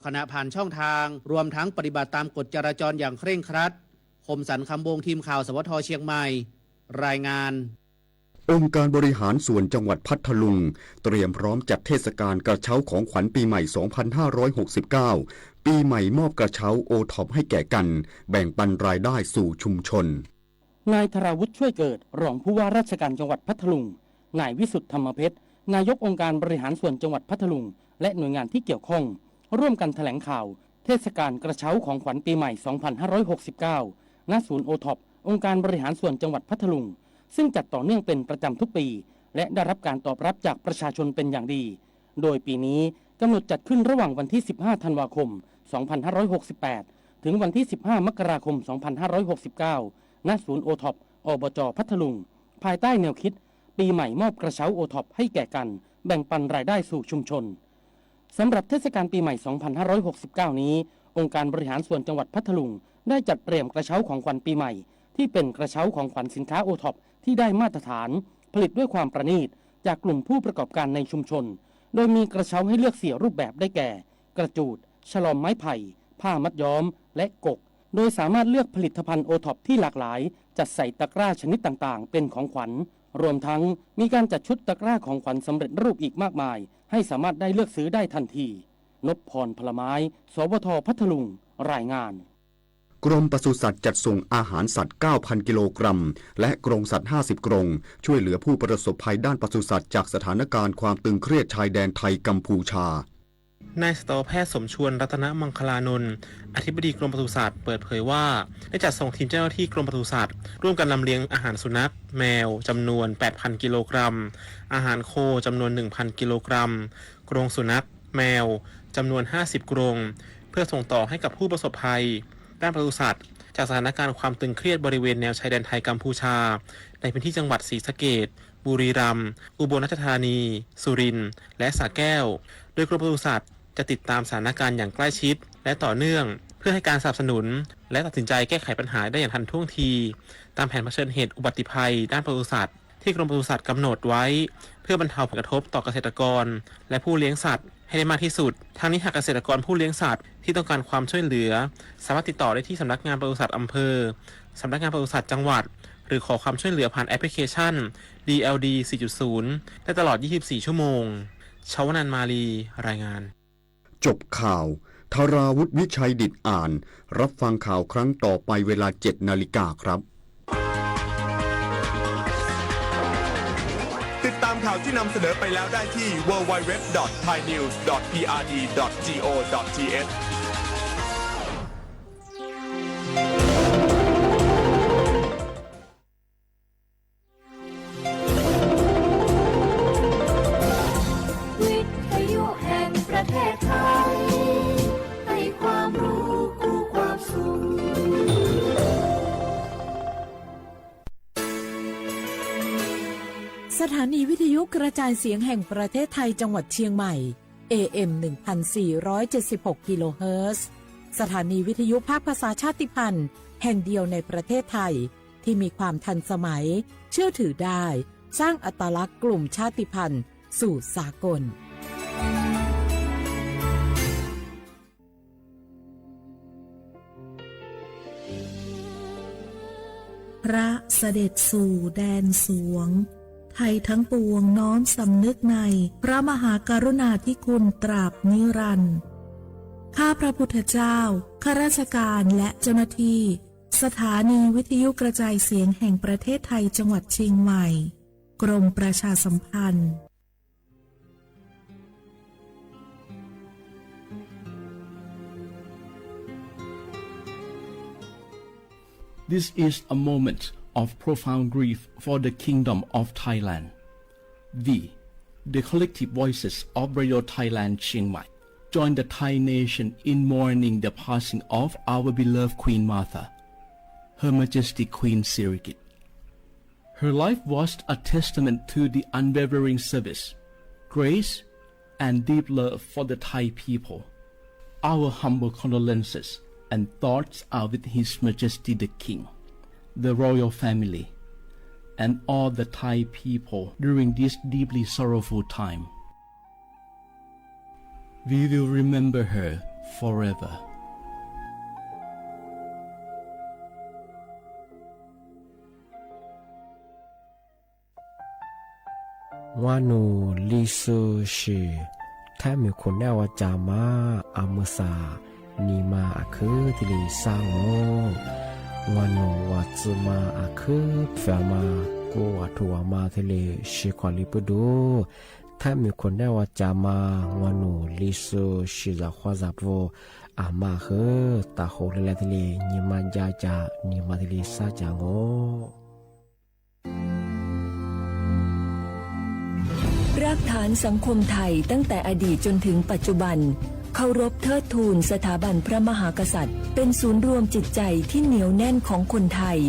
ขณะผ่านช่องทางรวมทั้งปฏิบัติตามกฎจราจรอย่างเคร่งครัดคมสันต์ คำวงทีมข่าวสวทเชียงใหม่รายงานองค์การบริหารส่วนจังหวัดพัทลุงเตรียมพร้อมจัดเทศกาลกระเช้าของขวัญปีใหม่ 2569 ปีใหม่มอบกระเช้าโอท็อปให้แก่กันแบ่งปันรายได้สู่ชุมชนนายธราวุฒิช่วยเกิดรองผู้ว่าราชการจังหวัดพัทลุงนายวิสุทธิ์ธรรมเพชรนายกองค์การบริหารส่วนจังหวัดพัทลุงและหน่วยงานที่เกี่ยวข้องร่วมกันแถลงข่าวเทศกาลกระเช้าของขวัญปีใหม่ 2569 ณ ศูนย์โอท็อปองค์การบริหารส่วนจังหวัดพัทลุงซึ่งจัดต่อเนื่องเป็นประจำทุกปีและได้รับการตอบรับจากประชาชนเป็นอย่างดีโดยปีนี้กำหนดจัดขึ้นระหว่างวันที่ 15 ธันวาคม 2568 ถึงวันที่ 15 มกราคม 2569 ณ ศูนย์โอท็อปอบจ.พัทลุงภายใต้แนวคิดปีใหม่มอบกระเช้าโอท็อปให้แก่กันแบ่งปันรายได้สู่ชุมชนสำหรับเทศกาลปีใหม่ 2569 นี้องค์การบริหารส่วนจังหวัดพัทลุงได้จัดเตรียมกระเช้าของขวัญปีใหม่ที่เป็นกระเช้าของขวัญสินค้าโอท็อปที่ได้มาตรฐานผลิตด้วยความประณีตจากกลุ่มผู้ประกอบการในชุมชนโดยมีกระเช้าให้เลือก4รูปแบบได้แก่กระจูดฉลอมไม้ไผ่ผ้ามัดย้อมและกกโดยสามารถเลือกผลิตภัณฑ์โอท็อปที่หลากหลายจัดใส่ตะกร้าชนิดต่างๆเป็นของขวัญรวมทั้งมีการจัดชุดตะกร้าของขวัญสำเร็จรูปอีกมากมายให้สามารถได้เลือกซื้อได้ทันทีนพพรพลไม้สวทพัทลุงรายงานกรมปศุสัตว์จัดส่งอาหารสัตว์ 9,000 กิโลกรัมและกรงสัตว์ 50 กรงช่วยเหลือผู้ประสบภัยด้านปศุสัตว์จากสถานการณ์ความตึงเครียดชายแดนไทยกัมพูชานายสัตวแพทย์สมชวนรัตนมังคลานนท์อธิบดีกรมปศุสัตว์เปิดเผยว่าได้จัดส่งทีมเจ้าหน้าที่กรมปศุสัตว์ร่วมกันลำเลียงอาหารสุนัขแมวจำนวน 8,000 กิโลกรัมอาหารโคจำนวน 1,000 กิโลกรัมกรงสุนัขแมวจำนวน 50 กรงเพื่อส่งต่อให้กับผู้ประสบภัยด้านปศุสัตว์จากสถานการณ์ความตึงเครียดบริเวณแนวชายแดนไทยกัมพูชาในพื้นที่จังหวัดศรีสะเกษบุรีรัมย์อุบลราชธานีสุรินทร์และสระแก้วโดยกรมปศุสัตว์จะติดตามสถานการณ์อย่างใกล้ชิดและต่อเนื่องเพื่อให้การสนับสนุนและตัดสินใจแก้ไขปัญหาได้อย่างทันท่วงทีตามแผนเผชิญเหตุอุบัติภัยด้านปศุสัตว์ที่กรมปศุสัตว์กำหนดไว้เพื่อบรรเทาผลกระทบต่อเกษตรกรและผู้เลี้ยงสัตว์ให้ได้มากที่สุดทางนี้หากเกษตรกรผู้เลี้ยงสัตว์ที่ต้องการความช่วยเหลือสามารถติดต่อได้ที่สำนักงานปศุสัตว์อำเภอสำนักงานปศุสัตว์จังหวัดหรือขอความช่วยเหลือผ่านแอปพลิเคชัน DLD 4.0 ได้ตลอด 24 ชั่วโมงชวนันท์มาลีรายงานจบข่าวธราวุฒิวิชัยดิษฐ์อ่านรับฟังข่าวครั้งต่อไปเวลา 7 นาฬิกาครับติดตามข่าวที่นำเสนอไปแล้วได้ที่ www.thainews.prd.go.thสถานีวิทยุกระจายเสียงแห่งประเทศไทยจังหวัดเชียงใหม่ AM 1476 กิโลเฮิรตซ์สถานีวิทยุภาคภาษาชาติพันธุ์แห่งเดียวในประเทศไทยที่มีความทันสมัยเชื่อถือได้สร้างอัตลักษณ์กลุ่มชาติพันธุ์สู่สากลพระเสด็จสู่แดนสวงไทยทั้งปวงน้อมสำนึกในพระมหากรุณาธิคุณตราบนิรันดร์ข้าพระพุทธเจ้าข้าราชการและเจ้าหน้าที่สถานีวิทยุกระจายเสียงแห่งประเทศไทยจังหวัดเชียงใหม่กรมประชาสัมพันธ์ This is a moment of profound grief for the Kingdom of Thailand. We, the collective voices of Radio Thailand Chiang Mai, join the Thai nation in mourning the passing of our beloved Queen Martha, Her Majesty Queen Sirikit. Her life was a testament to the unwavering service, grace, and deep love for the Thai people. Our humble condolences and thoughts are with His Majesty the King, the royal family, and all the Thai people during this deeply sorrowful time. We will remember her forever. Wanu lisu shi tami kunewa jama amusa nima aku tili sango wanu watsuma aku fama ko watu wama tili shikwali pudu tami kunewa jama wanu lisu shi za khwazapo ama he taho lele tili nima jaja nima tili sajangoรากฐานสังคมไทยตั้งแต่อดีตจนถึงปัจจุบันเคารพเทิดทูนสถาบันพระมหากษัตริย์เป็นศูนย์รวมจิตใจที่เหนียวแน่นของคนไทย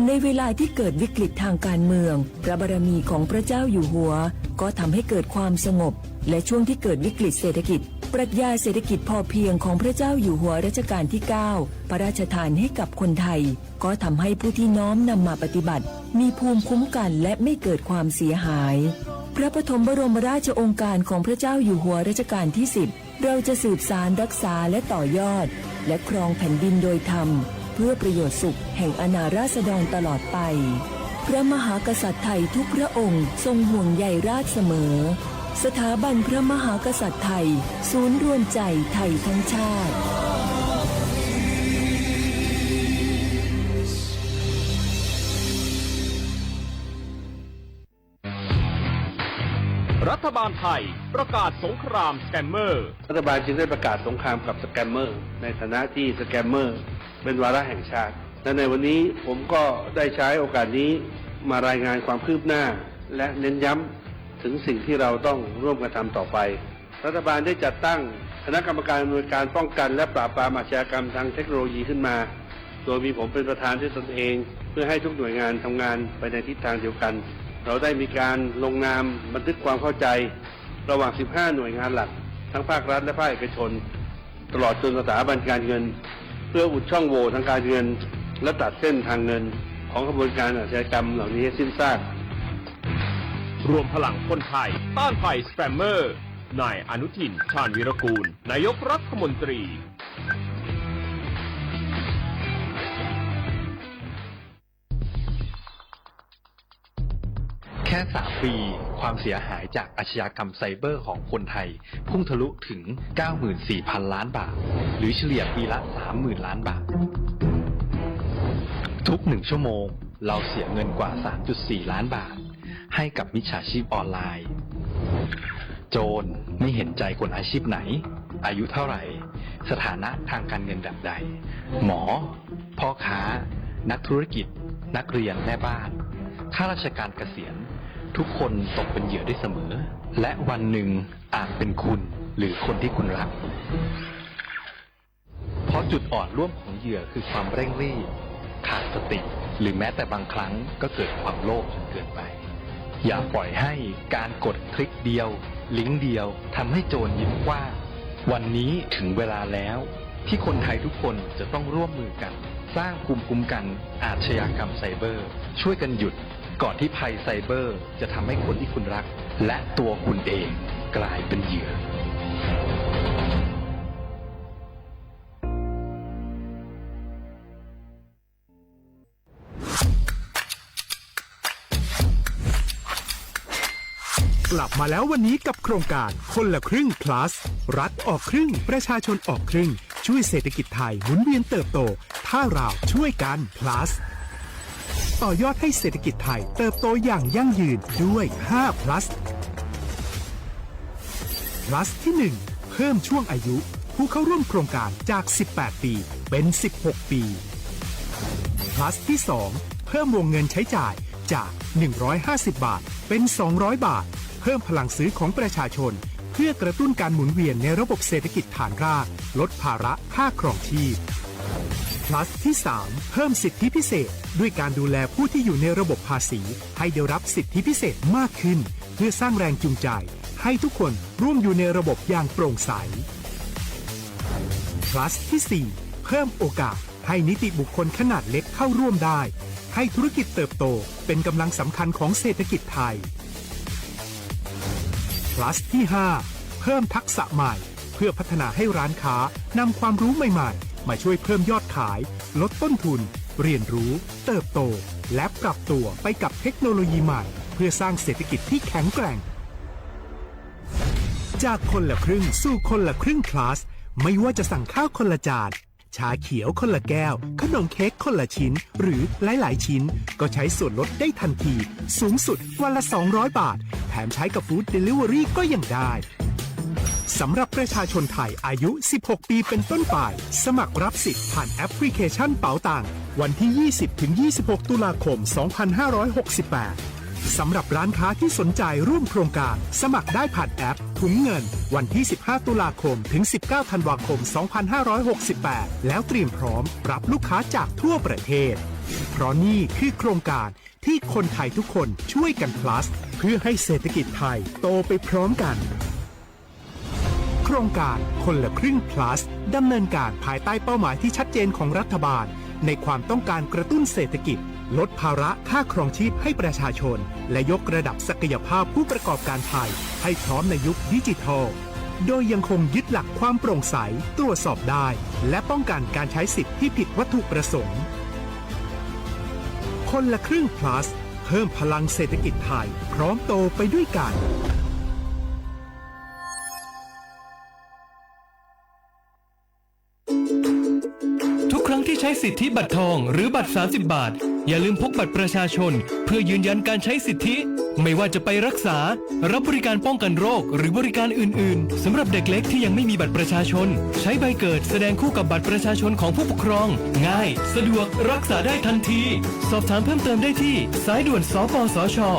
ในเวลาที่เกิดวิกฤตทางการเมืองพระบารมีของพระเจ้าอยู่หัวก็ทำให้เกิดความสงบและช่วงที่เกิดวิกฤตเศรษฐกิจปรัชญาเศรษฐกิจพอเพียงของพระเจ้าอยู่หัวรัชกาลที่ 9พระราชทานให้กับคนไทยก็ทำให้ผู้ที่น้อมนำมาปฏิบัติมีภูมิคุ้มกันและไม่เกิดความเสียหายพระปฐมบรมราชโองการของพระเจ้าอยู่หัวรัชกาลที่ 10เราจะสืบสานรักษาและต่อยอดและครองแผ่นดินโดยธรรมเพื่อประโยชน์สุขแห่งอาณาราษฎรตลอดไปพระมหากษัตริย์ไทยทุกพระองค์ทรงห่วงใยราษฎร์เสมอสถาบันพระมหากษัตริย์ไทยศูนย์รวมใจไทยทั้งชาติรัฐบาลไทยประกาศสงครามสแกมเมอร์รัฐบาลจึงได้ประกาศสงครามกับสแกมเมอร์ในฐานะที่สแกมเมอร์เป็นวาระแห่งชาติและในวันนี้ผมก็ได้ใช้โอกาสนี้มารายงานความคืบหน้าและเน้นย้ำถึงสิ่งที่เราต้องร่วมกันทำต่อไปรัฐบาลได้จัดตั้งคณะกรรมการอำนวยการป้องกันและปราบปรามอาชญากรรมทางเทคโนโลยีขึ้นมาโดยมีผมเป็นประธานด้วยตนเองเพื่อให้ทุกหน่วยงานทำงานไปในทิศทางเดียวกันเราได้มีการลงนามบันทึกความเข้าใจระหว่าง 15 หน่วยงานหลักทั้งภาครัฐและภาคเอกชนตลอดจนสถาบันการเงินเพื่ออุดช่องโหว่ทางการเงินและตัดเส้นทางเงินของกระบวนการอาชญากรรมเหล่านี้ให้สิ้นซากรวมพลังคนไทยต้านภัยสแกมเมอร์นายอนุทินชาญวีรกูลนายกรัฐมนตรีแค่3 ปีความเสียหายจากอาชญากรรมไซเบอร์ของคนไทยพุ่งทะลุถึง 94,000 ล้านบาทหรือเฉลี่ยปีละ 30,000 ล้านบาททุก1 ชั่วโมงเราเสียเงินกว่า 3.4 ล้านบาทให้กับมิจฉาชีพออนไลน์โจรไม่เห็นใจคนอาชีพไหนอายุเท่าไหร่สถานะทางการเงินแบบใดหมอพ่อค้านักธุรกิจนักเรียนแม่บ้านข้าราชการเกษียณทุกคนตกเป็นเหยื่อได้เสมอและวันหนึ่งอาจเป็นคุณหรือคนที่คุณรักเพราะจุดอ่อนร่วมของเหยื่อคือความเร่งรีบขาดสติหรือแม้แต่บางครั้งก็เกิดความโลภจนเกินไปอย่าปล่อยให้การกดคลิกเดียวลิงก์เดียวทำให้โจรยิ้มกว้างวันนี้ถึงเวลาแล้วที่คนไทยทุกคนจะต้องร่วมมือกันสร้างภูมิคุ้มกันอาชญากรรมไซเบอร์ช่วยกันหยุดก่อนที่ภัยไซเบอร์จะทำให้คนที่คุณรักและตัวคุณเองกลายเป็นเหยื่อ กลับมาแล้ววันนี้กับโครงการคนละครึ่ง plus รัฐออกครึ่งประชาชนออกครึ่งช่วยเศรษฐกิจไทยหมุนเวียนเติบโตถ้าเราช่วยกัน plus ต่อยอดให้เศรษฐกิจไทยเติบโตอย่างยั่งยืนด้วย5 plus plus ที่ 1 เพิ่มช่วงอายุผู้เข้าร่วมโครงการจาก18 ปีเป็น16 ปี plus ที่ 2 เพิ่มวงเงินใช้จ่ายจาก150 บาทเป็น200 บาทเพิ่มพลังซื้อของประชาชนเพื่อกระตุ้นการหมุนเวียนในระบบเศรษฐกิจฐานรากลดภาระค่าครองชีพ plus ที่ 3 เพิ่มสิทธิพิเศษด้วยการดูแลผู้ที่อยู่ในระบบภาษีให้ได้รับสิทธิพิเศษมากขึ้นเพื่อสร้างแรงจูงใจให้ทุกคนร่วมอยู่ในระบบอย่างโปร่งใส plus ที่ 4 เพิ่มโอกาสให้นิติบุคคลขนาดเล็กเข้าร่วมได้ให้ธุรกิจเติบโตเป็นกำลังสำคัญของเศรษฐกิจไทย plus ที่ 5 เพิ่มทักษะใหม่ เพื่อพัฒนาให้ร้านค้านำความรู้ใหม่ๆมาช่วยเพิ่มยอดขายลดต้นทุนเรียนรู้เติบโตและปรับตัวไปกับเทคโนโลยีใหม่เพื่อสร้างเศรษฐกิจที่แข็งแกร่งจากคนละครึ่งสู่คนละครึ่ง plus ไม่ว่าจะสั่งข้าวคนละจานชาเขียวคนละแก้วขนมเค้กคนละชิ้นหรือหลายๆชิ้นก็ใช้ส่วนลดได้ทันทีสูงสุดวันละ200 บาทแถมใช้กับฟู้ดเดลิเวอรี่ก็ยังได้สำหรับประชาชนไทยอายุ 16 ปีเป็นต้นไปสมัครรับสิทธิ์ผ่านแอปพลิเคชันเป๋าตังวันที่ 20-26 ตุลาคม 2568 สำหรับร้านค้าที่สนใจร่วมโครงการสมัครได้ผ่านแอปถุงเงินวันที่ 15 ตุลาคมถึง 19 ธันวาคม 2568 แล้วเตรียมพร้อมรับลูกค้าจากทั่วประเทศเพราะนี่คือโครงการที่คนไทยทุกคนช่วยกัน plus เพื่อให้เศรษฐกิจไทยโตไปพร้อมกันโครงการคนละครึ่ง plus ดำเนินการภายใต้เป้าหมายที่ชัดเจนของรัฐบาลในความต้องการกระตุ้นเศรษฐกิจลดภาระค่าครองชีพให้ประชาชนและยกระดับศักยภาพผู้ประกอบการไทยให้พร้อมในยุคดิจิทัลโดยยังคงยึดหลักความโปร่งใสตรวจสอบได้และป้องกันการใช้สิทธิที่ผิดวัตถุประสงค์คนละครึ่ง plus เพิ่มพลังเศรษฐกิจไทยพร้อมโตไปด้วยกันทุกครั้งที่ใช้สิทธิบัตรทองหรือบัตร30 บาทอย่าลืมพกบัตรประชาชนเพื่อยืนยันการใช้สิทธิไม่ว่าจะไปรักษารับบริการป้องกันโรคหรือบริการอื่นๆสำหรับเด็กเล็กที่ยังไม่มีบัตรประชาชนใช้ใบเกิดแสดงคู่กับบัตรประชาชนของผู้ปกครองง่ายสะดวกรักษาได้ทันทีสอบถามเพิ่มเติมได้ที่สายด่วนสปสช1330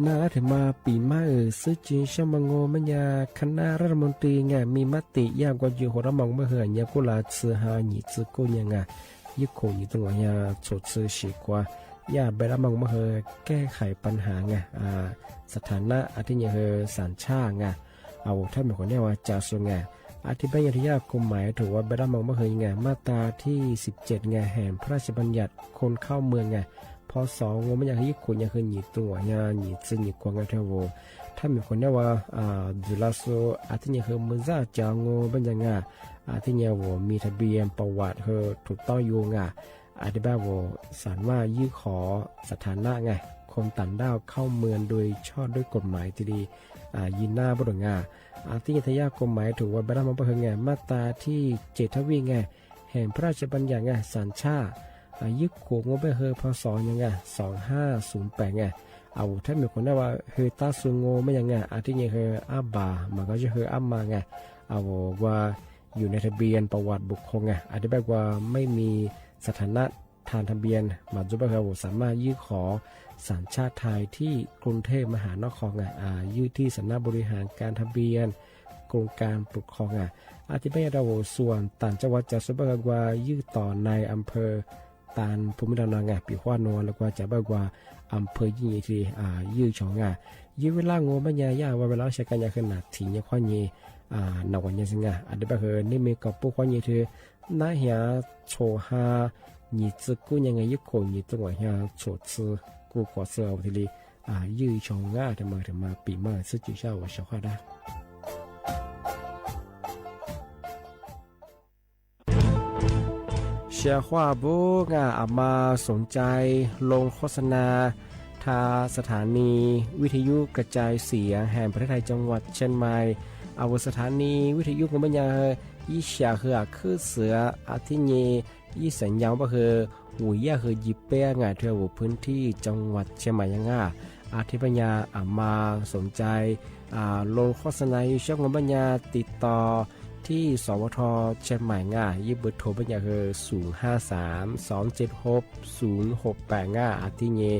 น่าถึงมาปีมาซึ่งจีนชมังโงมัญญาคณะรัฐมนตรีไงมีมติยากกว่าอยู่หัวมองเมื่อเหือนยากุลาซื้อหาหนีซื้อกูยังไงยึดโคอยู่ตรงนี้สดซื้อฉีกว่ายาเบลมองเมื่อเหือแก้ไขปัญหาไงสถานะอาทิตย์เหือสัญชาติไงเอาถ้าเป็นคนเนี่ยว่าจะส่งไงอธิบายที่ยากกฎหมายถือว่าเบลมองเมื่อเหือไงมาตราที่17ไงแห่งพระราชบัญญัติคนเข้าเมืองไงพอสองงมันอยากให้คนอยากให้หนีตัวเนี่ยหนีซึ่งหนีกวางกันเท่าโวถ้ามีคนเนี่ยว่าดูแลโซอาทิตย์เนี่ยคือมือซ่าจางงเป็นยังไงอาทิตย์เนี่ยว่ามีทะเบียนประวัติเธอถูกต้องอยู่ไงอธิบายว่าสารว่ายื่นขอสถานะไงคนต่างด้าวเข้าเมืองโดยชอบด้วยกฎหมายที่ดียินหน้าบุรุษไงอาทิตย์ทยากฎหมายถือว่าบรรดามันเป็นไงมาตราที่7 ทวีไงแห่งพระราชบัญญัติไงสัญชาติยึดขวงงบไปเฮอพศยังไง2508ไงเอาถ้ามีคนได้ว่าเฮอตาซุงโงไม่ยังไงอาทิตย์เฮออาบามันก็จะเฮออามาไงเอาว่าอยู่ในทะเบียนประวัติบุคคลไงอธิบายว่าไม่มีสถานะทางทะเบียนมาจุบเฮอสามารถยื่นขอสัญชาติไทยที่กรุงเทพมหานครไงยื่นที่สำนักบริหารการทะเบียนกรมการปกครองไงอธิบายเราส่วนต่างจังหวัดจะสุบเฮอว่ายื่นต่อในอำเภอตานภูมิลำนาไงปีขวานนแล้วก็จะบอกว่าอำเภอยี่ที่ยื้อชองไงยื้อเวลางูไม่ยายาว่าเวลาใช้กันยาขนาดถี่เนี่ยข้อนี้หนักกว่านี้สิไงอันเดียบเฮนี่มีกับปุ๊กข้อนี้คือน่าเหี่ยโชฮาหนีซึกูยังไงยึดโคนหนีตัวเหี่ยโชซึกูขอเสือเอาทียื้อชองง่าถึงมาปีมาซึ่งจุดเช้าว่าชาวได้เชียร์ว่าบุกอามาสนใจลงโฆษณาทาสถานีวิทยุกระจายเสียงแห่งประเทศไทยจังหวัดเชียงใหม่เอาสถานีวิทยุของบัญญัติยี่เสียคือเสืออาทิตย์นี้ยี่สัญญาว่าคือหุยยาคือยิบเป้งาเที่ยวพื้นที่จังหวัดเชียงใหม่ยังอาทิตย์ปัญญาอามาสนใจลงโฆษณาช่องของบัญญัติติดต่อที่สวทเชียงใหม่ยิบเบอร์โทรบัญญัติคือ053-276-068อาทิตย์นี้0922468579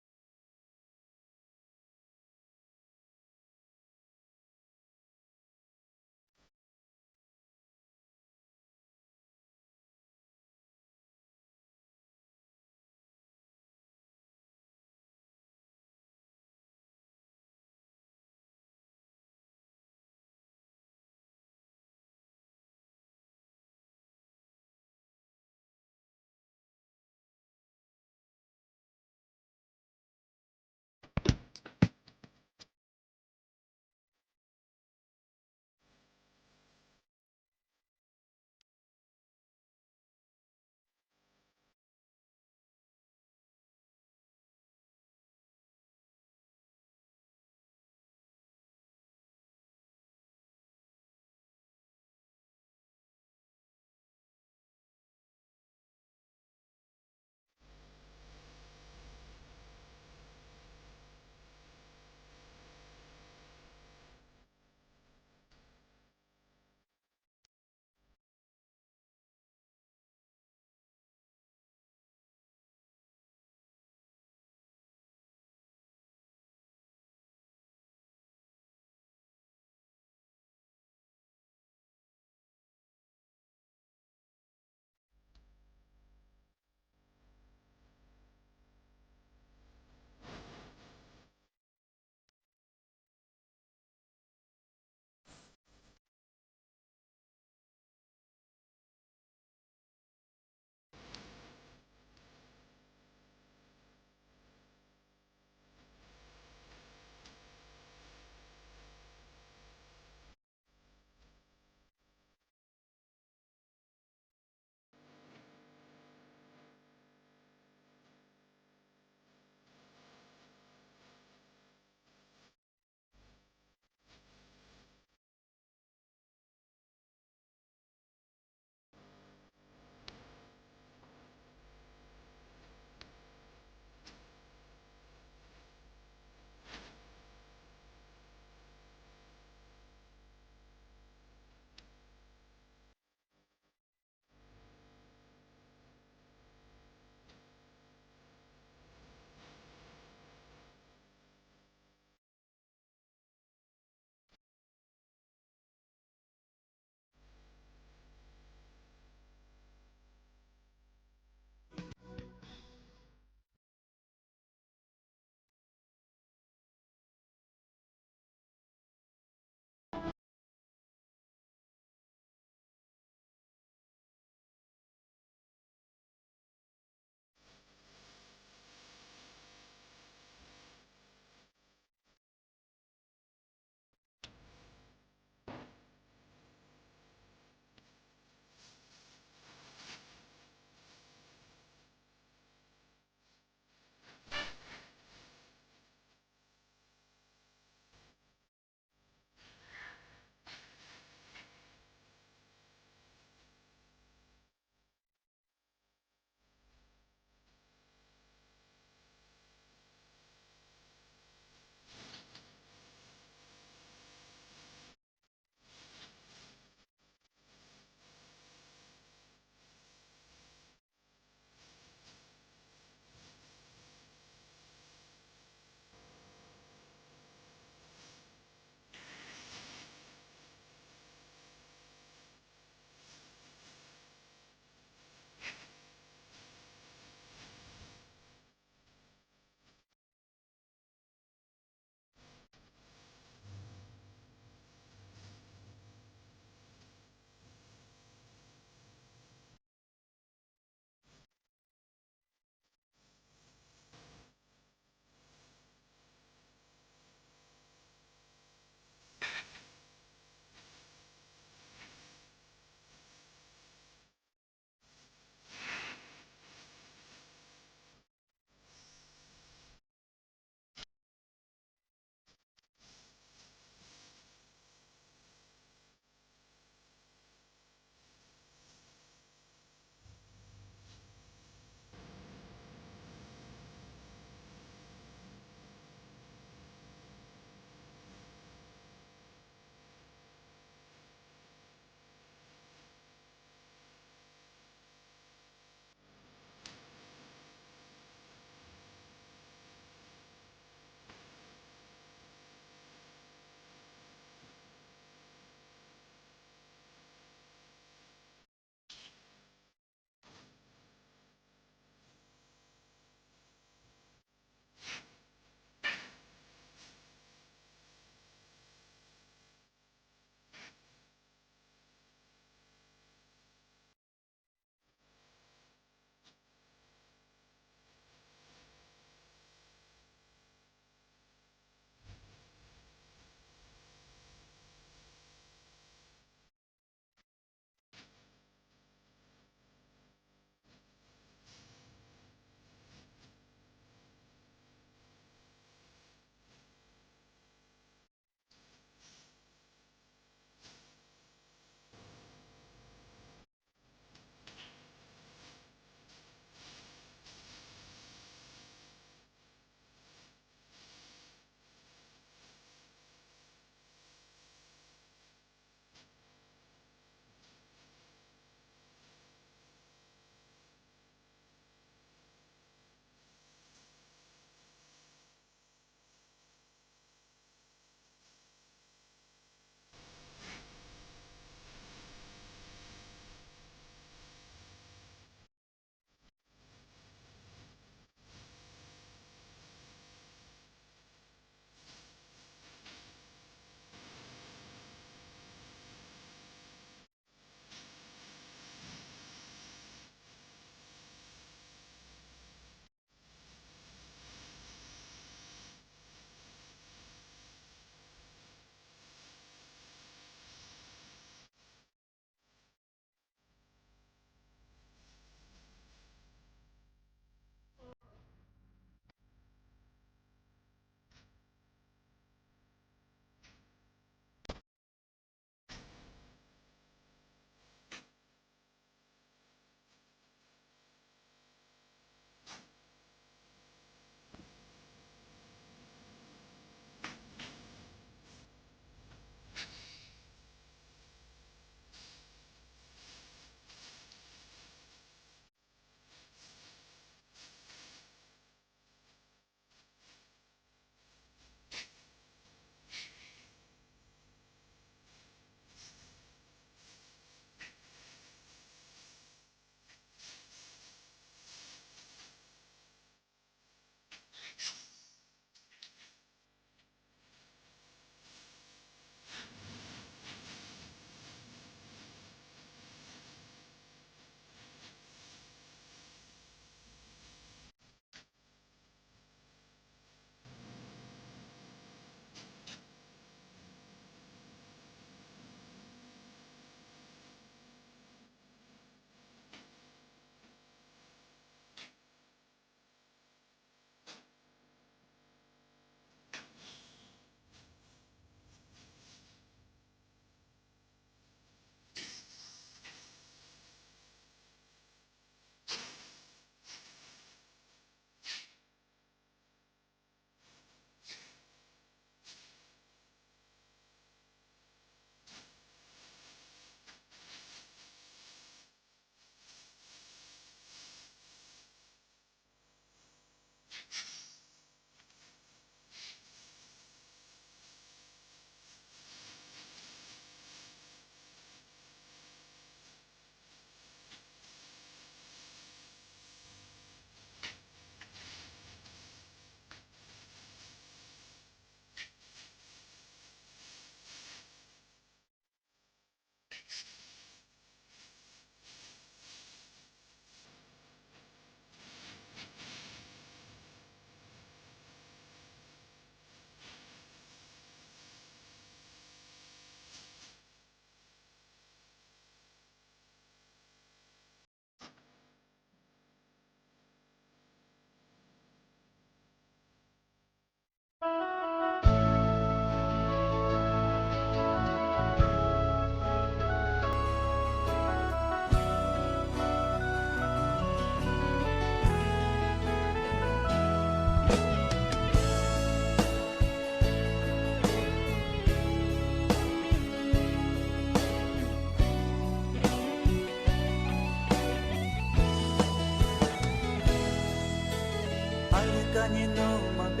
にのまべ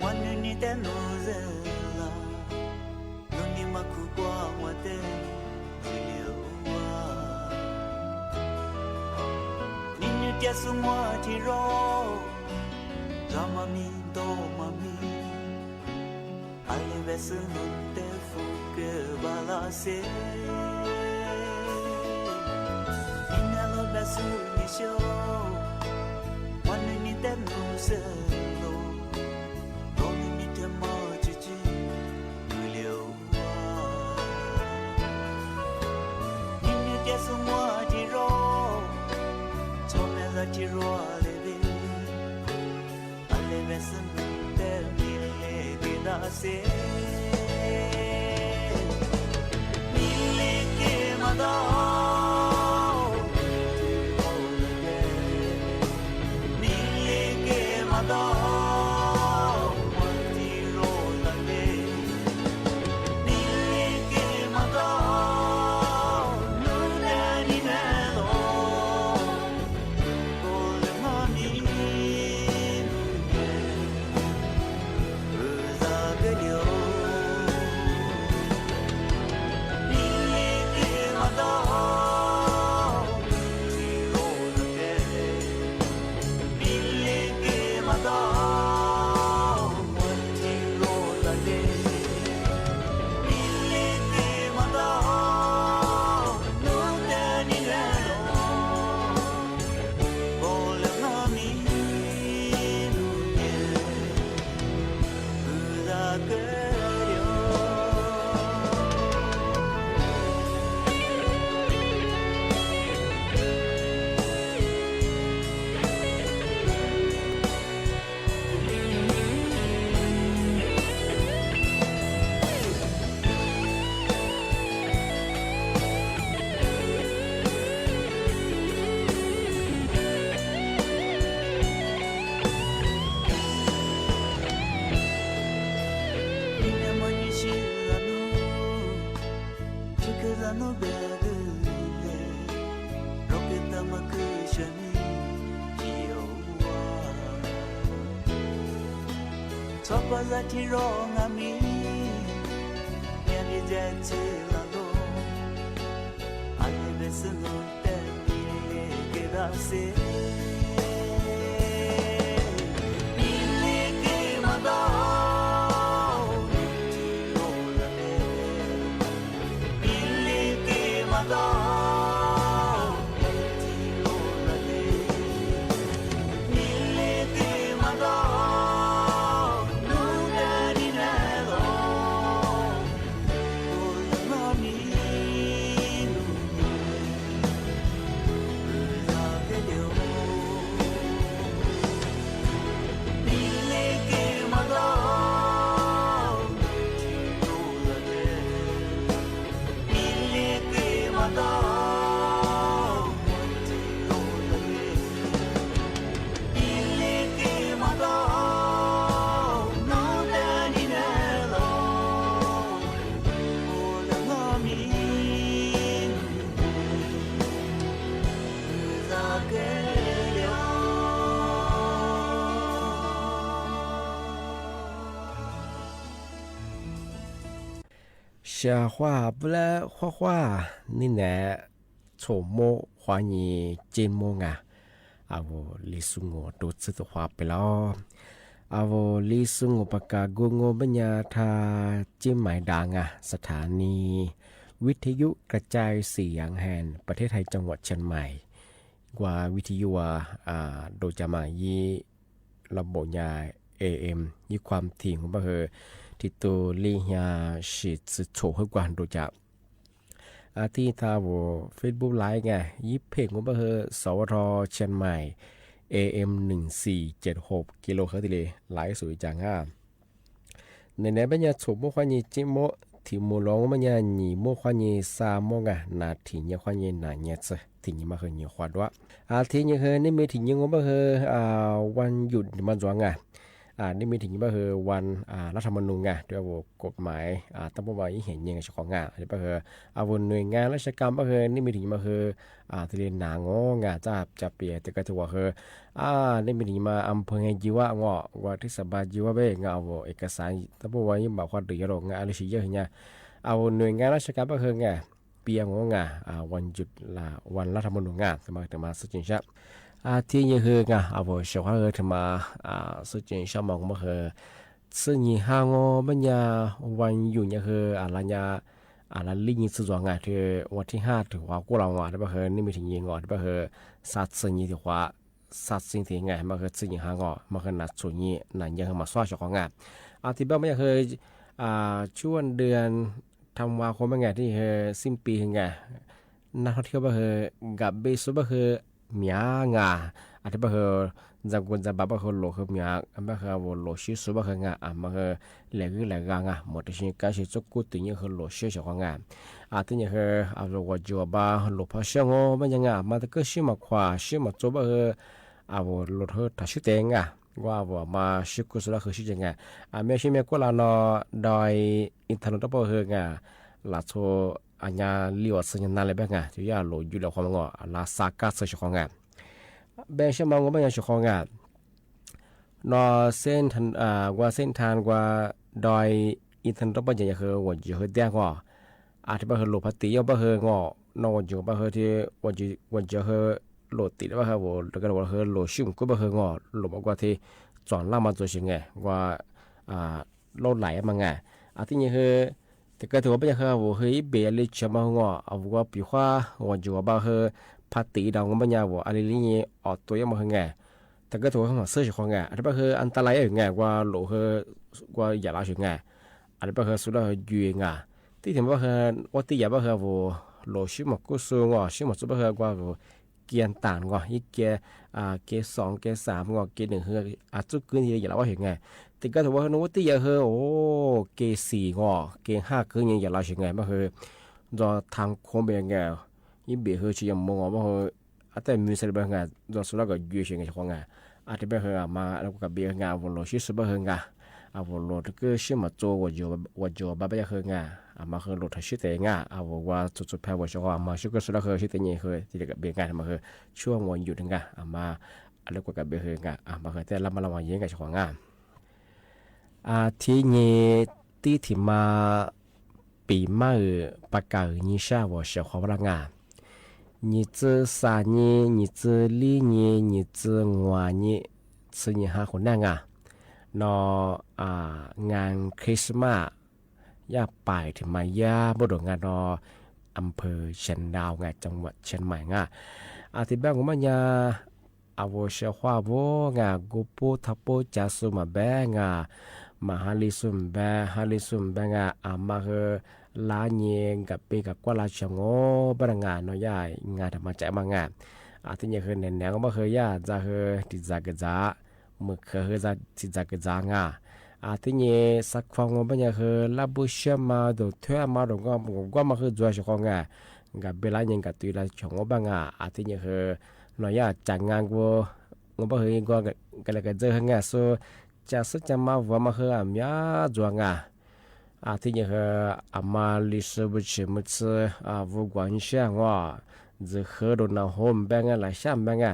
わぬにてのぜらのにまくこわてじりょわににてすもti ro za ma mi do ma mi alle ves no te fu que bala se inalo da su ni sho one ni te no se lo do ni te ma chi chi liu ni ni te su mo ti ro cho me la ti ro le ve alle ves no te mi le de da se mi le que ma da Sokoza tironga mi Nyani jetse lalo Ane besu no te Ile keda se Ile ke mada Tiro lale Ile ke mada Tiro lale Ile ke mada下话不啦画画，你呢？筹摸花你节目啊，啊我历史我都知道画不了，啊我历史我ปากกากูงบัญญาทาจิ้มหมายดังอ่ะสถานีวิทยุกระจายเสียงแห่งประเทศไทยจังหวัดเชียงใหม่กว่าวิทยุโดยจะมายีระบบยา AM ยี่ความถี่ของบ่คือที่ตัวลียาสิจะโชว์ให้กว่าโดยจะที่ทาวเฟซบุ๊กไลฟ์ไงยี่เพจของบ่คือสวทเชียงใหม่ AM 1476กิโลเฮิรตซ์เลยไลฟ์สวยจังอ่ะในบัญญัติโฉมว่านี่จิโมที่มูลองบัญญัตินี่โมว่านี่ซาโมกะนาทีนี่ว่านี่นาเนี่ยซะที่นี่มาคือนี่ขวดว่าที่นี่คือนี่มีที่นี่ก็บ่คือวันหยุดมันจวงอ่ะ นี่มีถึงก็คือวันรัฐธรรมนูญไงด้วยกฎหมายตั้งเป้าหมายเห็นยังไงเฉพาะงานอันนี้ก็คือวันหน่วยงานราชการก็คือนี่มีถึงก็คือที่เรียนหนังงานจะเปลี่ยนแต่ก็ถือว่าคือนี่มีถึงมาอำเภอไงจีวะงอว่าที่สบายจีวะเบ้งเอาเอกสารตั้งเป้าหมายยิ่งแบบความดื้อหรอกงานอะไรเยอะอย่างเงี้ยเอาหน่วยงานราชการก็คือไงเปียงงานวันหยุดวันรัฐธรรมนูญงานสมัยแต่มาสุดจริงใช่ที่ยังคืองเอาเฉพาะถึงมาสุดจริงชอบมองมาคือซึ่งยี่ห้างมันยาวันอยู่เนี่ยคืออะไรเนี่ยอะไรลิงสุดงานที่วันที่5ถึงว่ากูเราว่าได้ป่ะคือนี่มีถึงยิงอ่ะได้ป่ะคือสัตว์สิ่งนี้ที่ว่าสัตว์สิ่งที่ไงมันคือซึ่งยี่ห้างมันคือนัดส่วนนี้นั่นยังมาสร้างเฉพาะงานที่บ้านมันคือช่วงเดือนธันวาคมเป็นไงที่คือสิ้นปีไงนักท่องเที่ยวป่ะคือกับเบสุป่ะคือเมียงาอันที่บ่คือจังกุนจังบ่บ่คือโลคือเมียอันบ่คือโลชิสุบ่คืองาอันบ่คือแหลกแหลกงาหมดที่ก็สิจุกุติเนี่ยคือโลชิเฉพาะงาที่เนี่ยคือเอาว่าจัวบ่โลพะเชิงมันยังมาตะก็สิมาขวาสิมาจุบ่คือเอาโลเธอถ้าสิเตงว่ามาสิกุสุละคือสิจังแม่สิแม่ก็ละเนาะโดยอินเทอร์เน็ตบ่คืองาละโซอันยาลิวสัญญาณอะไรแบบไงที่ยาโหลอยู่แล้วความงอลาซากาเสชของงานเบนชมังก็ไม่ยังชของงานนอเส้นทันว่าเส้นทางว่าดอยอินเทอร์เน็ตบ่ยังคือว่าอยู่เดียงว่าที่บ่คือโหลพัติยบ่คืองอนออยู่บ่คือที่ว่าจะคือโหลติบ่คือว่าแล้วก็ว่าคือโหลชิมก็บ่คืองอโหลบ่กว่าที่จอนล่ามาตัวสิไงว่าโหลไหลมาไงที่นี่คือแต่ก็ถือว่าเป็นอย่างว่าเฮ้ยเบลลี่จะมาหัวเอาว่าปีว่าว่าจะว่าเฮ้ยพัติดาวก็เป็นอย่างว่าอะไรนี่ออกตัวยังมาไงแต่ก็ถือว่าเขาเสื้อของไงอะไรบ้างคืออันตรายอย่างไงว่าโหลเฮ้ยว่าอย่าละอย่างไงอะไรบ้างคือสุดแล้วยืนไงที่ถึงว่าเฮ้ยว่าที่อย่าบ้างคือว่าโหลชิมกุศลว่าชิมสุดบ้างคือว่าเกียนต่างว่าอีกเกีย2เกีย3ว่าเกีย1เฮ้ยจุดเกินที่อย่าละว่าอย่างไงแต่ก็ถือว่าโน้ตที่เยอะเหรอโอ้เก4ก็เก5คือยังอย่าเราเฉยไงบ้างเหรอรอทางคงเป็นยังไงยิ่งเบียเหรอชียังมองว่าบ้างเหรอแต่มีสิ่งบางอย่างรอสุดแล้วก็ยืดเฉยไงเฉพาะไงที่บ้างเหรอมาแล้วก็เบียงานวันโลชิสุบ้างเหรอไงวันโลที่ก็ชิมาโจว่าโจบ้าไปยังเหรอไงมาเหรอโลทัชชิเตงะว่าจุดๆแพ้ว่าเฉพาะมาชิก็สุดแล้วเหรอชิเตเนี่ยเหรอที่เด็กเบียงานมาเหรอช่วงวันหยุดไงมาแล้วก็เบียเหรอไงมาเหรอแต่ละมาละวันยังไงเฉพาะไงที่นี่ที่มาปีมาประกาศนี่ใช่ว่าเสียความรักงานนี่จะสานี่นี่จะลีนี่นี่จะงัวนี่สิ่งหาคนนั่งนองานคริสต์มาสย่าไปถึงมายาบดงานนออำเภอเชียงดาวไงจังหวัดเชียงใหม่ที่บ้านของมันยาอาวเชียว่าโวกุปูทับปูจัสุมาแบงมาฮาลิซุมแบมาเฮลาเนียงกับปีกับกว่าลาชงอบรางานน้อยใหญ่งานธรรมจักรมางานที่นี่คือเน้นแนวก็มาเฮยาจะเฮติดจากจ้ามือเฮจะติดจากจ้างที่นี่สักฟังว่าเป็นยังเฮลาบุเชมาดูเทื่อมาดูก็มาเฮจัวชงกับเวลายังกับตุลาชงอบางที่นี่คือน้อยใหญ่จังงานกูงบเฮยก็กันเลยกันเจอหงาสู้จะสักจะมาว่ามาเฮอมีจัวงที่นี่คือมาลิสบุชิมุตวุกวนเชียงว่าจะเฮโดนโฮมแบงอะไรช่างแบง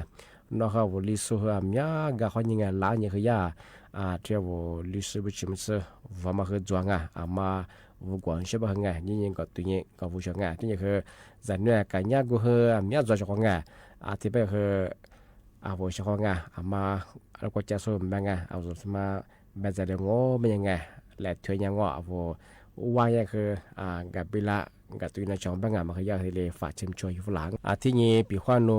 นอกจากลิสุเฮมีก็คนยังล้านยังคือยาเที่ยวลิสบุชิมุตว่ามาเฮจัวงมาวุกวนเชียบางไงนี่ยังก็ตัวนี้ก็วุชงที่นี่คือจะเนี่ยกันยากูเฮมีจัวชงที่ไปคือวุชงมาแล้วก็จะส่งแบงส่วนมาแบงจะเลี้ยงเป็นยังไงและเธอยังว่าว่าอย่างคือกับเวลากับตัวในช่องแบงมาขยายทะเลฝาเชื่อมช่วยอยู่หลังที่นี่ปีขวาน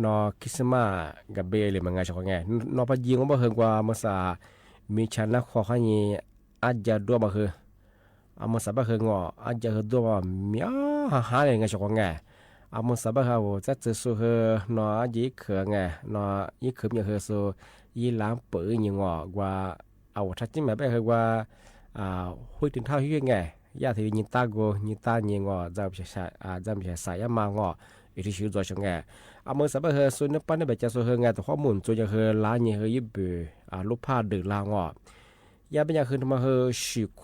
นอคริสต์มาสกับเบลเลยมันไงช่องไงนอพยิงก็บ่เฮิงกว่าเมื่อสามีฉันนักขอขยีอาจจะด้วยบ่คือเมื่อสาบ่เฮิงว่าอาจจะด้วยว่ามีหาอะไรไงช่องไงเมื่อสาบ่เขาจะจะสู้เฮนอยี่เขือไงนอยี่เขือมีเฮสู้ยี่ล้างปืนยังว่าทัดจิ้มแบบไปคือว่าคุยถึงเท่าที่ยังไงยาที่ยินตาโกยินตาเนียงจะไม่ใช่สายมางอีที่ชื่อตัวช่างไง เอามือสับเฮส่วนนั้นปั้นในแบบจะส่วนเฮงานแต่ข้อมูลส่วนจะเฮล้านเนี่ยเฮยิบเบลูกผ้าดือลางอ่ะยาเป็นอย่างคือทำมาเฮชิโค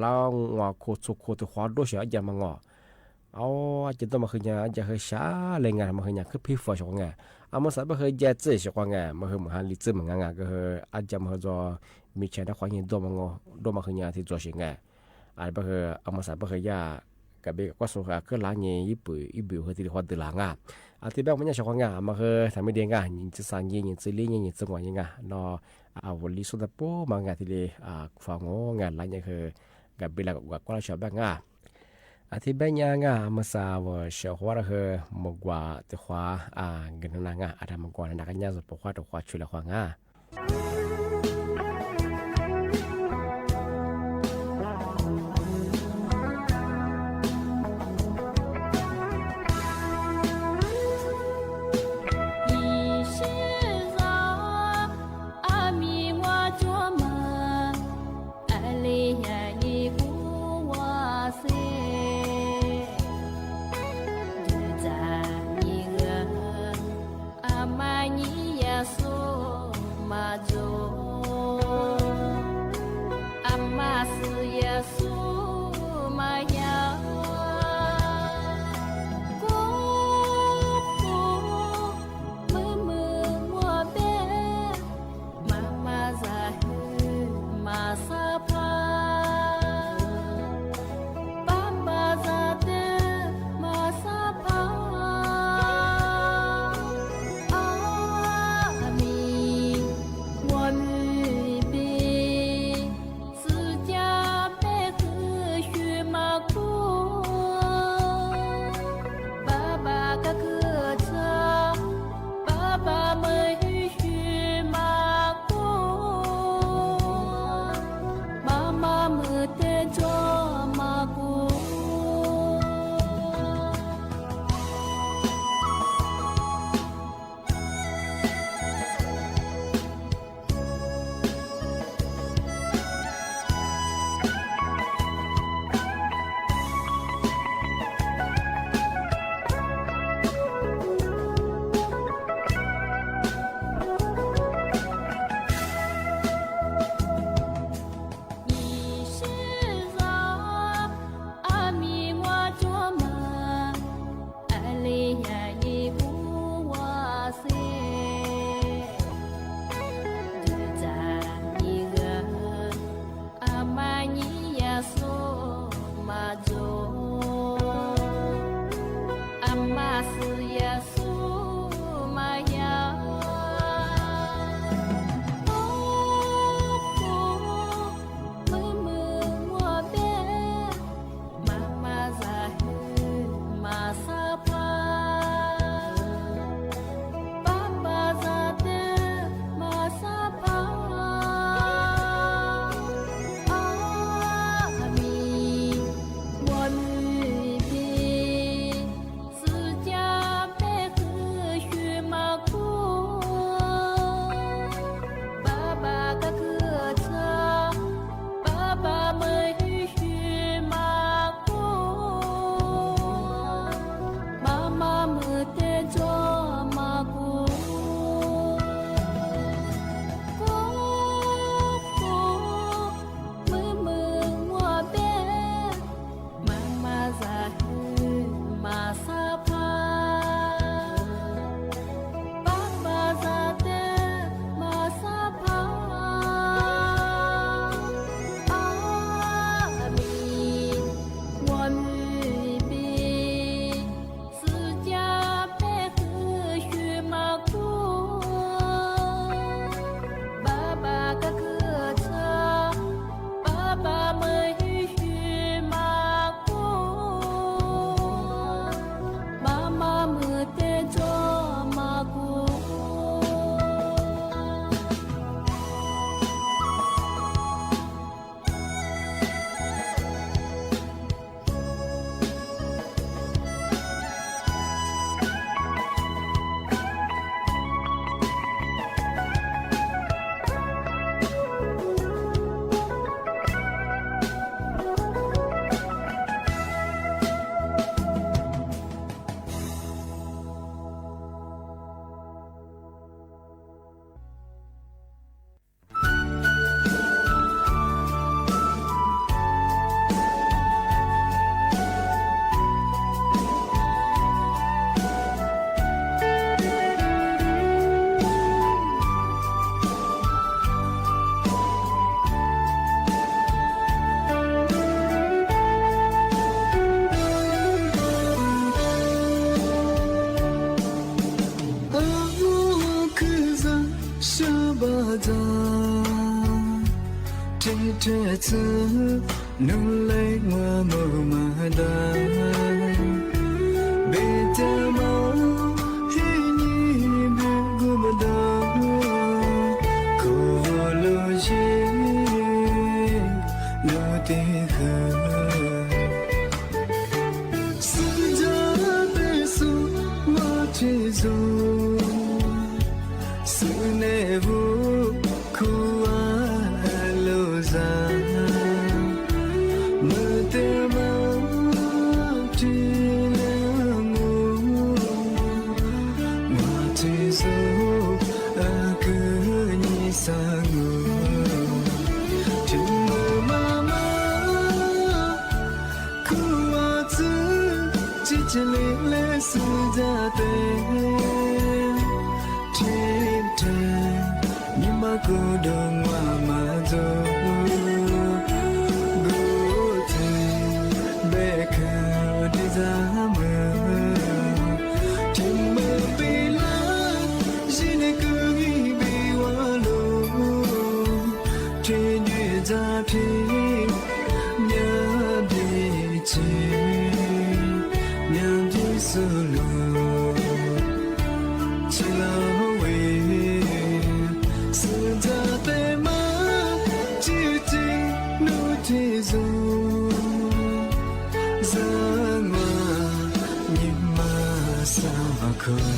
ลางอ่ะโคสุโคตัวขวาด้วยเสียยามางอ่ะเอาจะต้องมาคืนยาจะเฮช้าเลยงานมาคืนยาคือพี่ฝอยชงไงเอามือสับเฮยาจื้อชงไงมาเฮมือหันลิจื้อเหมือนงานก็เฮอาจจะมาเฮจอมีเชนได้ความยินตัวมางอ่ะตัวมาคืนยาที่ตัวเสียงไงอะไรบ่เฮเอามือสับเฮยากับเบก็สุขะคือล้างเนี่ยญี่ปุ่นญี่ปุ่นเฮที่ความดือลางอ่ะอาทิตย์แรกมันยังชงงามาเฮทำไม่ดีงายิงจะสั่งยิงจะเลี้ยงยิงจะงวยังงานอวันนี้สุดท้ายปุ๊บมางานที่เลยฟังงานหลังจากเฮกับเบลกับก็เราชอบแบบงาอาทิตย์แรกยังงามาสาวเชื่อว่าเฮมกว่าตัวขวาเงินนางาอาจจะมากกว่านักงานสุดปกว่าตัวขวาช่วยละขวางาso 这次努力我冇买单，别的梦是你别顾不到，可我路线路的河，是这的路我去走，是那步苦啊。这里来是家的，天天你把孤独我马走，孤单别克的咱们，天没被拉，心里可以被我路，天雨在天，娘的情。solo chỉ là về sự ra tay mà chỉ tình nụ thế rồi ra mà nhìn mà sao mà khơi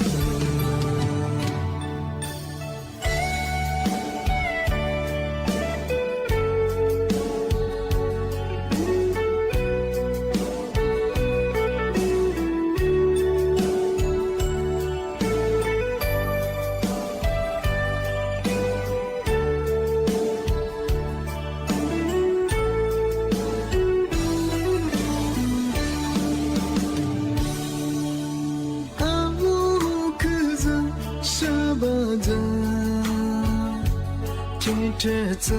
这次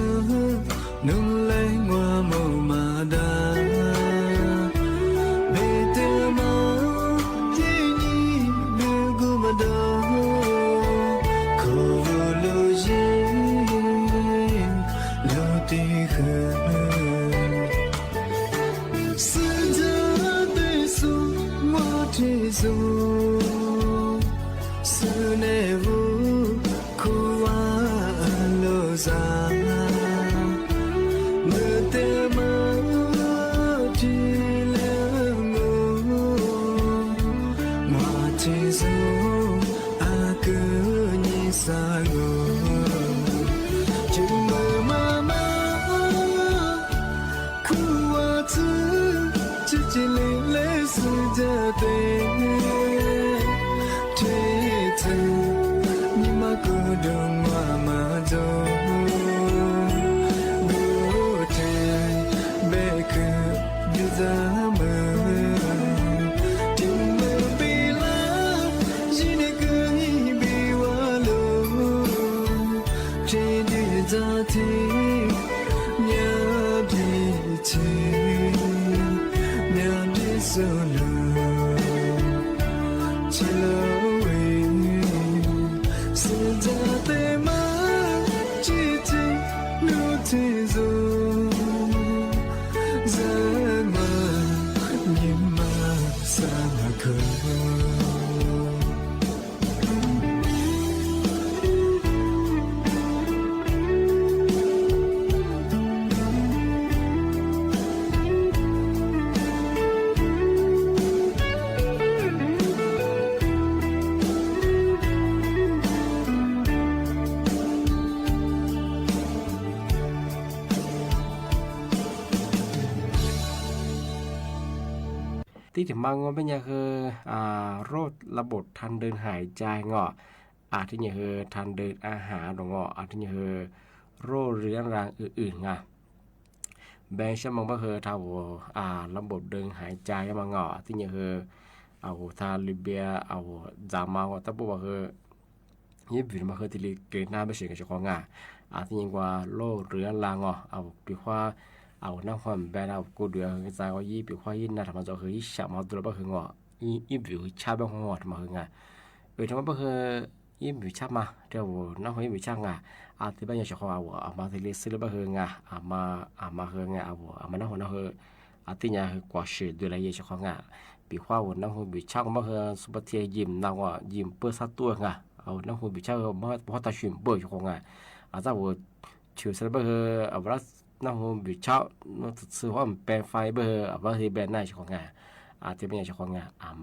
努力我冇马达，别的梦一你别顾不到，可我路线路的河，是这的路我去走，是那步苦啊路上。ที่ถึงบางงอเป็นยังคือโรคระบบทางเดินหายใจงอที่ยังคือทางเดินอาหารงอที่ยังคือโรคเรื้อรังอื่นๆแบงชั่วโมงก็คือทางระบบเดินหายใจมางอที่ยังคือทางลิเบียจามาก็ตั้งปุ๊บก็คือยี่ปีมาคือที่ลิเกน่าไม่เชื่อกันเฉพาะที่ยังว่าโรคเรื้อรังปีว่าน้ำความแบนกูเดือดใจว่ายี่ปีว่ายี่น่าทำมาจะคือยี่ฉามาตัวเราก็คืองอยี่ปีชาแบบของงอทำมาคืองทำมาคือ ยิ่งวิชามาเดี๋ยวน้องยิ่งวิชางาที่บ้านยังชอบเอามาที่เลสเลยบ้างเหรอมาเหรอเอามาน้องเหรอที่เนี่ยกว่าชื่อดูแลยังชอบปีว่าวันน้องวิชาก็มาเหรอสุภาพที่ยิ้มน้องยิ้มเปิดสัตว์ตัวเอาน้องวิชามาพอตาชิมเปิดชอบจ้าว่าชื่อสบ้างเหรอเอาว่าน้องวิชาน้องสื่อว่าเป็นไฟบ้างเหรอเอาว่าที่เป็นนายชอบที่บ้านยังชอบม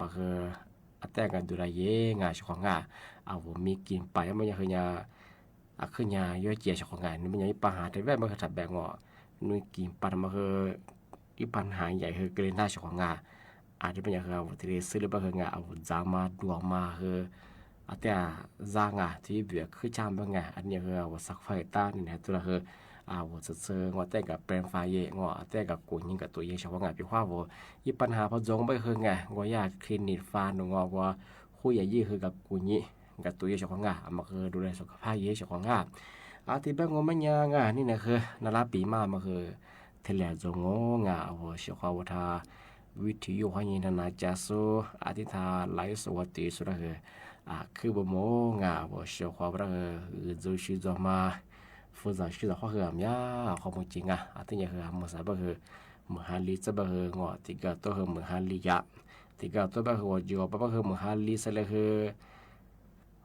าเหรอแต่กันดูแลยังชอบเอามีกินไปมันยังคือยาคือยาย่อยเจียชของงานนี่มันยังมีปัญหาแต่แวะมันก็ถัดแบ่งนู่นกินปันมันคืออีปัญหาใหญ่คือเกรนหน้าชของงานอาจจะเป็นอย่างคือที่เรียซื้อหรือบ้างคืองานเอาจามาดวงมาคือแต่จางที่เบียคือจามบ้างงานอันนี้คือเอาสักไฟต้านนี่นะตัวคือเอาเสืองอแต่กับแปลงไฟเยงอแต่กับกุญยิงกับตัวเยชของงานพี่ว่าว่าอีปัญหาพอจงบ้างคืองานว่ายาคลินิกฟานงอว่าคู่ใหญ่ยี่คือกับกุญยิกับตัวเยชของงานมันคือดูแลสุขภาพเยชของงานที่บ้านงมันยังนี่นะคือนาราปีมามันคือเทเลจงงว่าเชื่อว่าถ้าวิธีอยู่ให้ยินนาจาสุที่ถ้าไลฟ์สวัสดีสุดคือบ่โมว่าเชื่อว่าจะชื่อจะมาฟูจะชื่อจะข้อเหมยาข้อมูลจริงที่เนี่ยคือมันสายบ่คือมือฮันลีจะบ่คืองอที่ก็ตัวคือมือฮันลียะที่ก็ตัวบ่คือว่าอยู่บ่คือมือฮันลีซะเลยคือ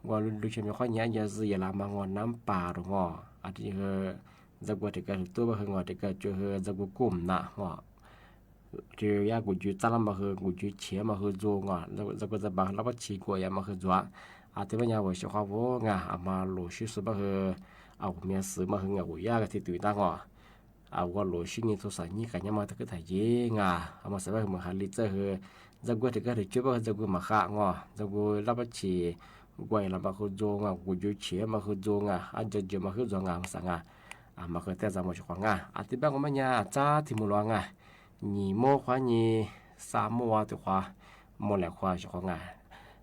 ว่าดูเช่นว่าข้อนี้ยาสียาลามางอนน้ำป่าหรืองอันนี้คือจักรวาลที่เกิดตัวบ่คืองอที่เกิดเจอจักรกุ่มนะที่ยากุจุตาลมาคือกุจุเชี่ยมาคือโจงจักรจะบางแล้วก็ชีกัวยามาคือจ้าที่ว่าเนี่ยว่าเชื่อว่ามาโลชิสุบ่คือเอาเมียซื้อมาคืองวยากที่ตุยตั้งเอาว่าโลชินี่ตัวสายนี้กันยังมาตะกถ่ายเยเอามาใส่ไปเหมือนฮันลิเจอคือจักรวาลที่เกิดเจอบ่คือจักรมาฆ่าจักรแล้วก็ชีกวยแล้วมาคือโจงกูจุเชี่ยมาคือโจงอันจะมาคือโจงมาสังมาคือแต่จำมาชกที่บ้านของมันเนี่ยจ้าที่มุลวงีโมควางีสามโมวาตัวควาโมแหลควาชก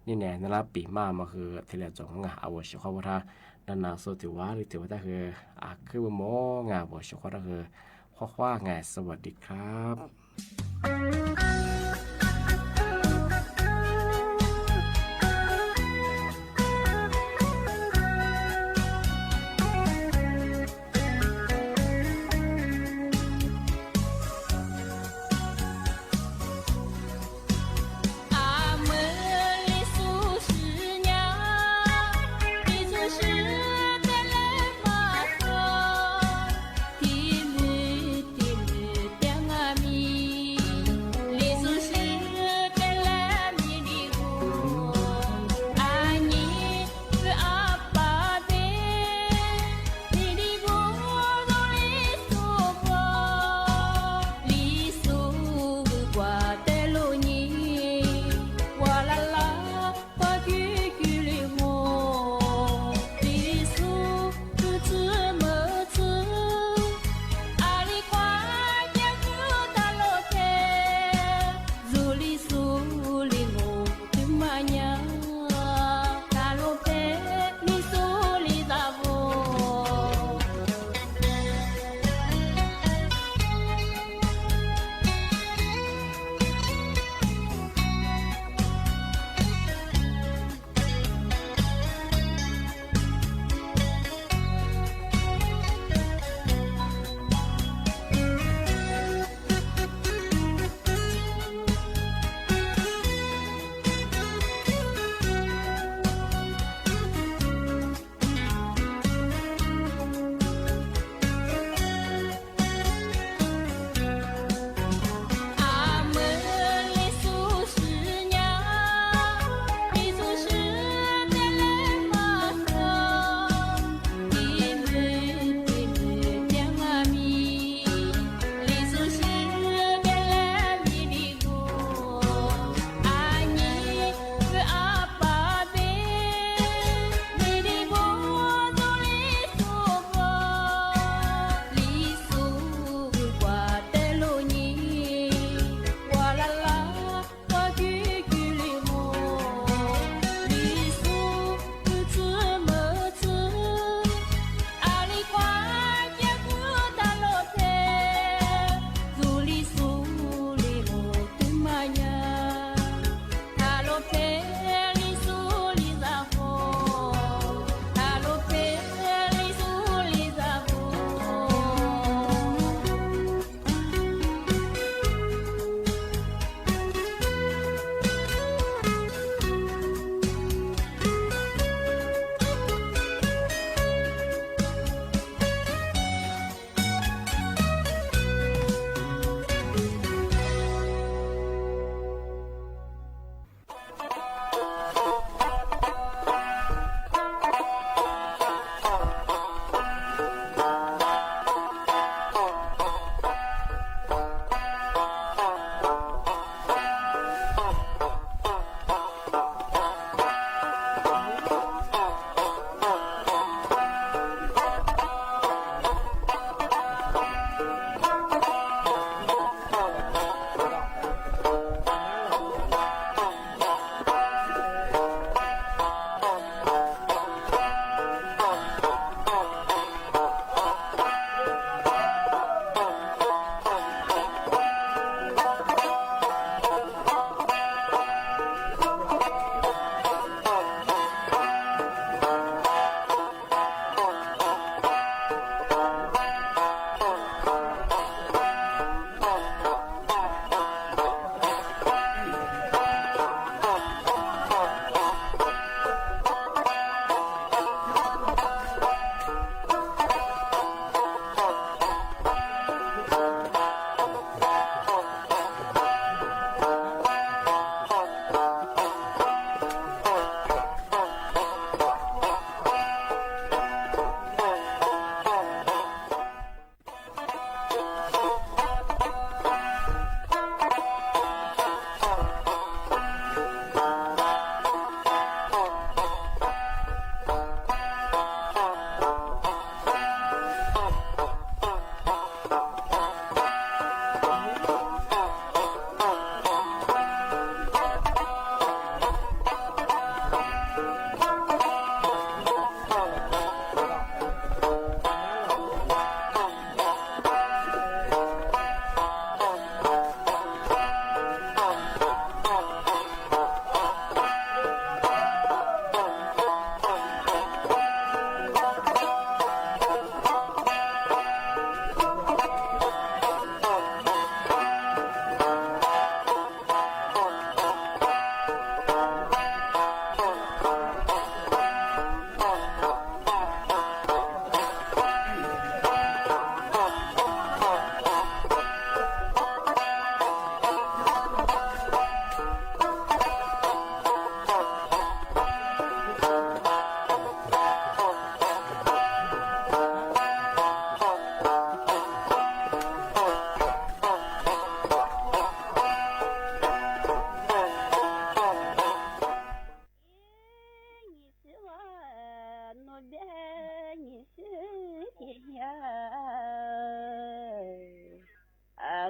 นี่แน่นั่นละปีมาคือเทเลจงเอาชกว่าท่านานาโซติวาหรือติวาคือโมว่าชกว่าคือข้อสวัสดีครับ里子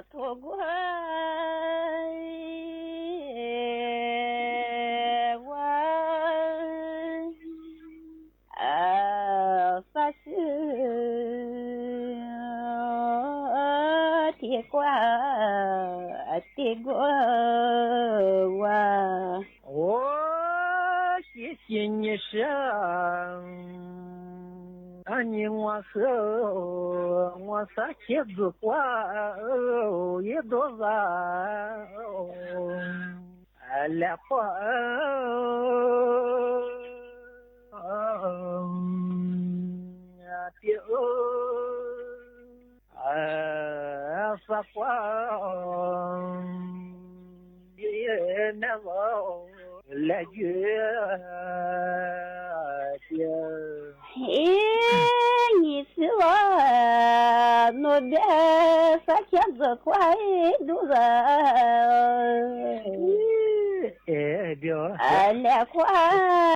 托过我发誓的过我谢谢你生你我和我撒茄子花一朵花来花撒花也难忘来月你是我那边撒茄子花一朵花来花